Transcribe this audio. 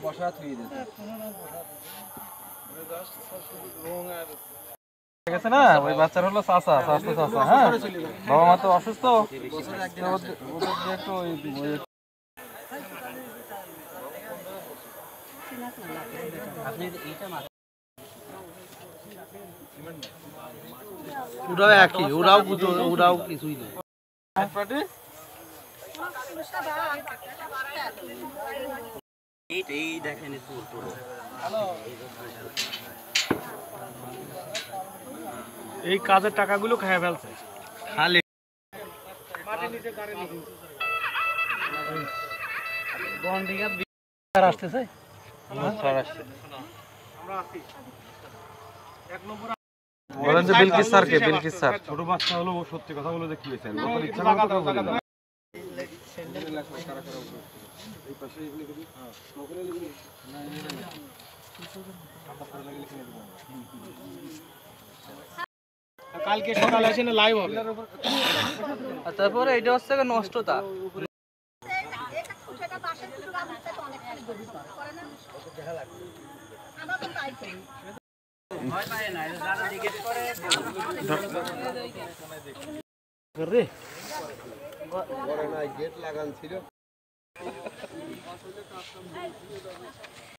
বসা থুই গেছে না ওই বাচ্চার হলো চাচা স্বাস্থ্য চাচা। হ্যাঁ, বাবা মা তো অসুস্থ, একটু ওরাও একই, ওরাও কিছুই নেই। এই কাজের টাকাগুলো খেয়ে ফেলছে খালি আসতেছে। বলেন যে বিলকিস স্যারকে, বিলকিস স্যার ছোট বাচ্চা হলো, ও সত্যি কথা বলে দেখি হয়েছে কালকে সকালে এসে লাইভ হবে। তারপরে এটা হচ্ছে নষ্টতা। গেট লাগান ছিল।